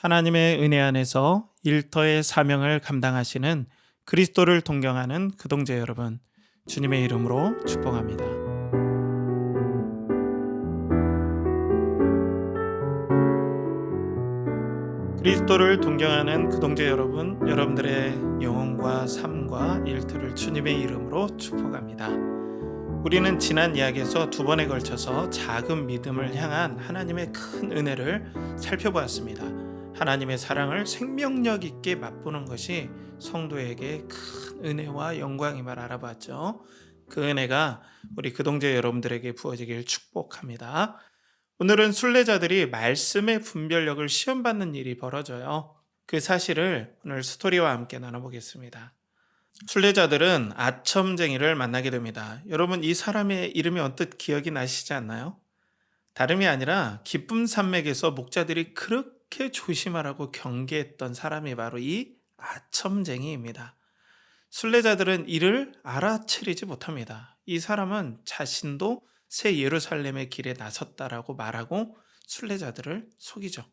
하나님의 은혜 안에서 일터의 사명을 감당하시는 그리스도를 동경하는 그동재 여러분, 주님의 이름으로 축복합니다. 그리스도를 동경하는 그동재 여러분, 여러분들의 영혼과 삶과 일터를 주님의 이름으로 축복합니다. 우리는 지난 이야기에서 두 번에 걸쳐서 작은 믿음을 향한 하나님의 큰 은혜를 살펴보았습니다. 하나님의 사랑을 생명력 있게 맛보는 것이 성도에게 큰 은혜와 영광임을 알아봤죠. 그 은혜가 우리 그동재 여러분들에게 부어지길 축복합니다. 오늘은 순례자들이 말씀의 분별력을 시험받는 일이 벌어져요. 그 사실을 오늘 스토리와 함께 나눠보겠습니다. 순례자들은 아첨쟁이를 만나게 됩니다. 여러분, 이 사람의 이름이 언뜻 기억이 나시지 않나요? 다름이 아니라 기쁨 산맥에서 목자들이 그렇게 조심하라고 경계했던 사람이 바로 이 아첨쟁이입니다. 순례자들은 이를 알아채리지 못합니다. 이 사람은 자신도 새 예루살렘의 길에 나섰다라고 말하고 순례자들을 속이죠.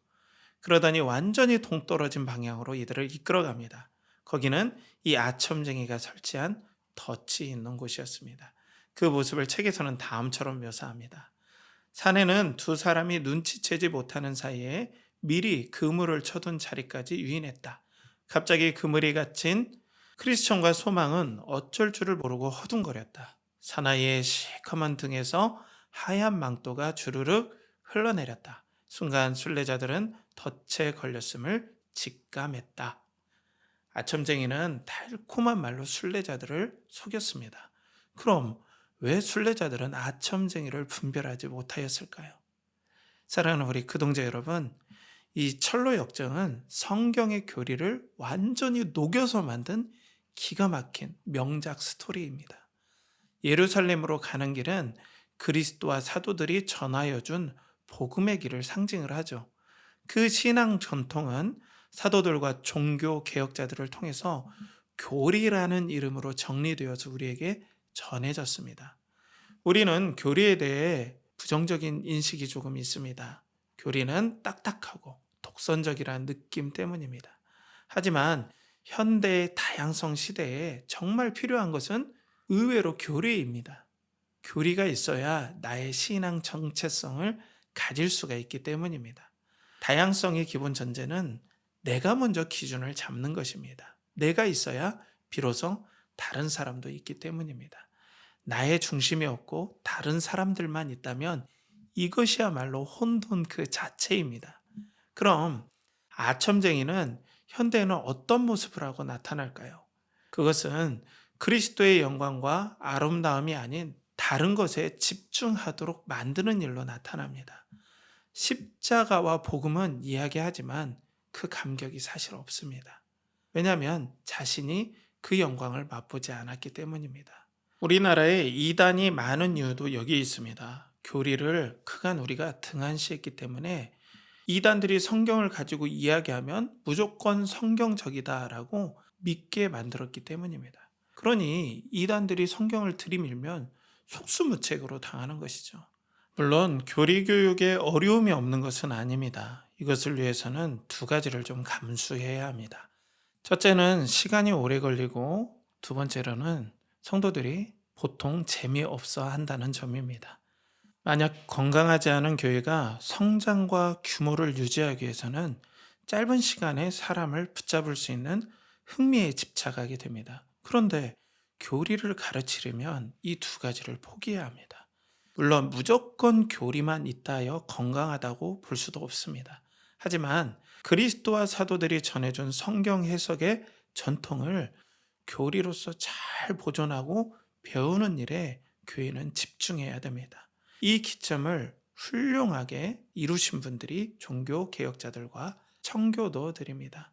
그러더니 완전히 동떨어진 방향으로 이들을 이끌어갑니다. 거기는 이 아첨쟁이가 설치한 덫이 있는 곳이었습니다. 그 모습을 책에서는 다음처럼 묘사합니다. 사내는 두 사람이 눈치채지 못하는 사이에 미리 그물을 쳐둔 자리까지 유인했다. 갑자기 그물이 갇힌 크리스천과 소망은 어쩔 줄을 모르고 허둥거렸다. 사나이의 시커먼 등에서 하얀 망토가 주르륵 흘러내렸다. 순간 순례자들은 덫에 걸렸음을 직감했다. 아첨쟁이는 달콤한 말로 순례자들을 속였습니다. 그럼 왜 순례자들은 아첨쟁이를 분별하지 못하였을까요? 사랑하는 우리 그동재 여러분, 이 철로 역정은 성경의 교리를 완전히 녹여서 만든 기가 막힌 명작 스토리입니다. 예루살렘으로 가는 길은 그리스도와 사도들이 전하여 준 복음의 길을 상징을 하죠. 그 신앙 전통은 사도들과 종교 개혁자들을 통해서 교리라는 이름으로 정리되어서 우리에게 전해졌습니다. 우리는 교리에 대해 부정적인 인식이 조금 있습니다. 교리는 딱딱하고 독선적이라는 느낌 때문입니다. 하지만 현대의 다양성 시대에 정말 필요한 것은 의외로 교리입니다. 교리가 있어야 나의 신앙 정체성을 가질 수가 있기 때문입니다. 다양성의 기본 전제는 내가 먼저 기준을 잡는 것입니다. 내가 있어야 비로소 다른 사람도 있기 때문입니다. 나의 중심이 없고 다른 사람들만 있다면 이것이야말로 혼돈 그 자체입니다. 그럼 아첨쟁이는 현대에는 어떤 모습을 하고 나타날까요? 그것은 그리스도의 영광과 아름다움이 아닌 다른 것에 집중하도록 만드는 일로 나타납니다. 십자가와 복음은 이야기하지만 그 감격이 사실 없습니다. 왜냐하면 자신이 그 영광을 맛보지 않았기 때문입니다. 우리나라에 이단이 많은 이유도 여기 있습니다. 교리를 그간 우리가 등한시했기 때문에 이단들이 성경을 가지고 이야기하면 무조건 성경적이다라고 믿게 만들었기 때문입니다. 그러니 이단들이 성경을 들이밀면 속수무책으로 당하는 것이죠. 물론 교리 교육에 어려움이 없는 것은 아닙니다. 이것을 위해서는 두 가지를 좀 감수해야 합니다. 첫째는 시간이 오래 걸리고 두 번째로는 성도들이 보통 재미없어 한다는 점입니다. 만약 건강하지 않은 교회가 성장과 규모를 유지하기 위해서는 짧은 시간에 사람을 붙잡을 수 있는 흥미에 집착하게 됩니다. 그런데 교리를 가르치려면 이 두 가지를 포기해야 합니다. 물론 무조건 교리만 있다 하여 건강하다고 볼 수도 없습니다. 하지만 그리스도와 사도들이 전해준 성경 해석의 전통을 교리로서 잘 보존하고 배우는 일에 교회는 집중해야 됩니다. 이 기점을 훌륭하게 이루신 분들이 종교 개혁자들과 청교도들입니다.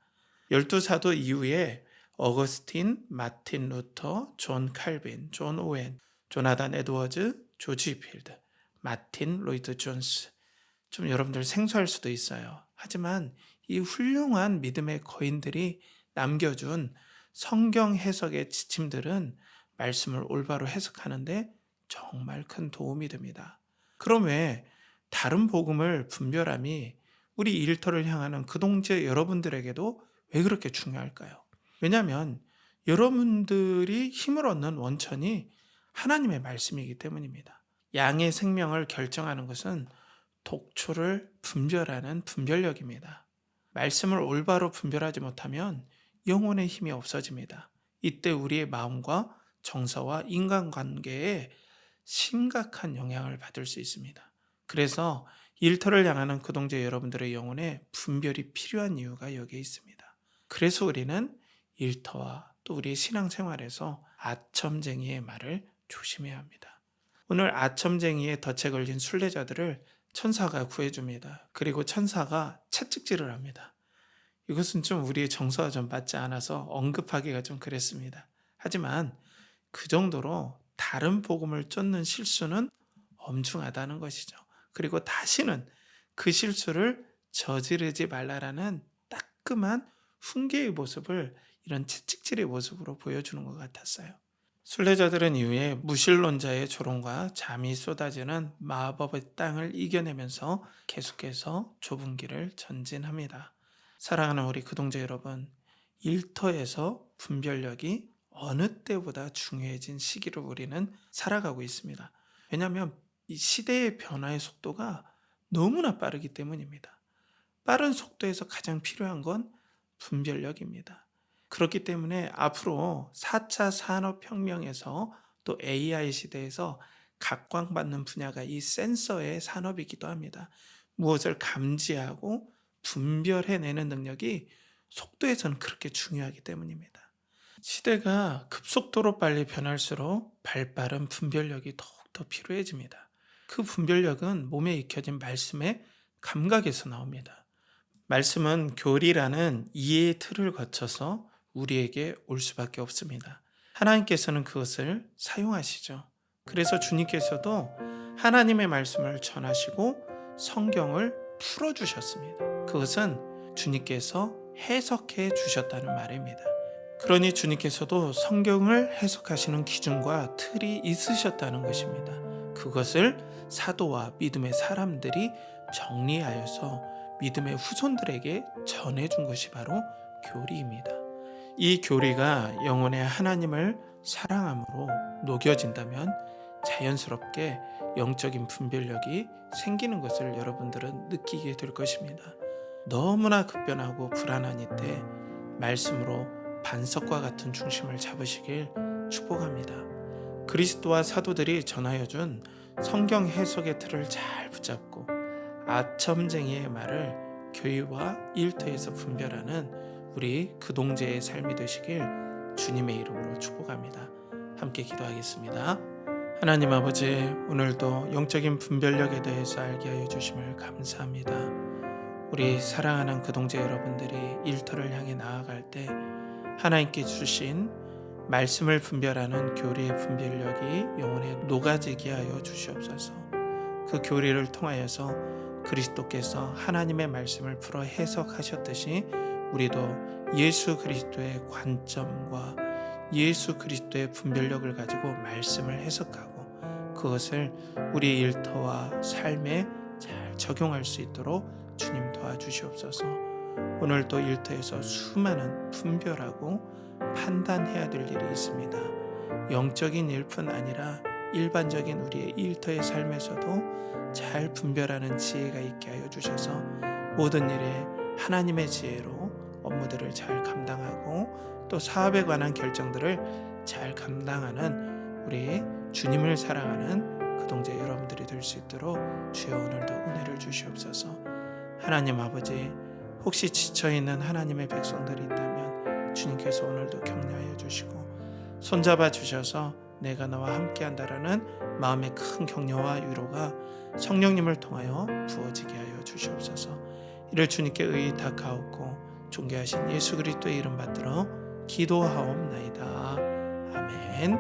12사도 이후에 어거스틴, 마틴 루터, 존 칼빈, 존 오웬, 조나단 에드워즈, 조지 필드, 마틴 로이드 존스. 좀 여러분들 생소할 수도 있어요. 하지만 이 훌륭한 믿음의 거인들이 남겨준 성경 해석의 지침들은 말씀을 올바로 해석하는데 정말 큰 도움이 됩니다. 그럼 왜 다른 복음을 분별함이 우리 일터를 향하는 그 동지의 여러분들에게도 왜 그렇게 중요할까요? 왜냐하면 여러분들이 힘을 얻는 원천이 하나님의 말씀이기 때문입니다. 양의 생명을 결정하는 것은 독초를 분별하는 분별력입니다. 말씀을 올바로 분별하지 못하면 영혼의 힘이 없어집니다. 이때 우리의 마음과 정서와 인간관계에 심각한 영향을 받을 수 있습니다. 그래서 일터를 향하는 그 동지 여러분들의 영혼에 분별이 필요한 이유가 여기에 있습니다. 그래서 우리는 일터와 또 우리의 신앙생활에서 아첨쟁이의 말을 조심해야 합니다. 오늘 아첨쟁이의 덫에 걸린 순례자들을 천사가 구해줍니다. 그리고 천사가 채찍질을 합니다. 이것은 좀 우리의 정서와 좀 맞지 않아서 언급하기가 좀 그랬습니다. 하지만 그 정도로 다른 복음을 쫓는 실수는 엄중하다는 것이죠. 그리고 다시는 그 실수를 저지르지 말라라는 따끔한 훈계의 모습을 이런 채찍질의 모습으로 보여주는 것 같았어요. 순례자들은 이후에 무신론자의 조롱과 잠이 쏟아지는 마법의 땅을 이겨내면서 계속해서 좁은 길을 전진합니다. 사랑하는 우리 그동자 여러분, 일터에서 분별력이 어느 때보다 중요해진 시기를 우리는 살아가고 있습니다. 왜냐하면 이 시대의 변화의 속도가 너무나 빠르기 때문입니다. 빠른 속도에서 가장 필요한 건 분별력입니다. 그렇기 때문에 앞으로 4차 산업혁명에서 또 AI 시대에서 각광받는 분야가 이 센서의 산업이기도 합니다. 무엇을 감지하고 분별해내는 능력이 속도에서는 그렇게 중요하기 때문입니다. 시대가 급속도로 빨리 변할수록 발빠른 분별력이 더욱더 필요해집니다. 그 분별력은 몸에 익혀진 말씀의 감각에서 나옵니다. 말씀은 교리라는 이해의 틀을 거쳐서 우리에게 올 수밖에 없습니다. 하나님께서는 그것을 사용하시죠. 그래서 주님께서도 하나님의 말씀을 전하시고 성경을 풀어주셨습니다. 그것은 주님께서 해석해 주셨다는 말입니다. 그러니 주님께서도 성경을 해석하시는 기준과 틀이 있으셨다는 것입니다. 그것을 사도와 믿음의 사람들이 정리하여서 믿음의 후손들에게 전해준 것이 바로 교리입니다. 이 교리가 영혼의 하나님을 사랑함으로 녹여진다면 자연스럽게 영적인 분별력이 생기는 것을 여러분들은 느끼게 될 것입니다. 너무나 급변하고 불안한 이때 말씀으로 반석과 같은 중심을 잡으시길 축복합니다. 그리스도와 사도들이 전하여준 성경 해석의 틀을 잘 붙잡고 아첨쟁이의 말을 교회와 일터에서 분별하는 우리 그동제의 삶이 되시길 주님의 이름으로 축복합니다. 함께 기도하겠습니다. 하나님 아버지, 오늘도 영적인 분별력에 대해서 알게 하여 주심을 감사합니다. 우리 사랑하는 그동제 여러분들이 일터를 향해 나아갈 때 하나님께 주신 말씀을 분별하는 교리의 분별력이 영혼에 녹아지게 하여 주시옵소서. 그 교리를 통하여서 그리스도께서 하나님의 말씀을 풀어 해석하셨듯이 우리도 예수 그리스도의 관점과 예수 그리스도의 분별력을 가지고 말씀을 해석하고 그것을 우리의 일터와 삶에 잘 적용할 수 있도록 주님 도와주시옵소서. 오늘도 일터에서 수많은 분별하고 판단해야 될 일이 있습니다. 영적인 일뿐 아니라 일반적인 우리의 일터의 삶에서도 잘 분별하는 지혜가 있게 하여 주셔서 모든 일에 하나님의 지혜로 업무들을 잘 감당하고 또 사업에 관한 결정들을 잘 감당하는 우리 주님을 사랑하는 그동자 여러분들이 될 수 있도록 주여 오늘도 은혜를 주시옵소서. 하나님 아버지, 혹시 지쳐있는 하나님의 백성들이 있다면 주님께서 오늘도 격려하여 주시고 손잡아 주셔서 내가 너와 함께한다라는 마음의 큰 격려와 위로가 성령님을 통하여 부어지게 하여 주시옵소서. 이를 주님께 의탁하옵고 존귀하신 예수 그리스도의 이름 받들어 기도하옵나이다. 아멘.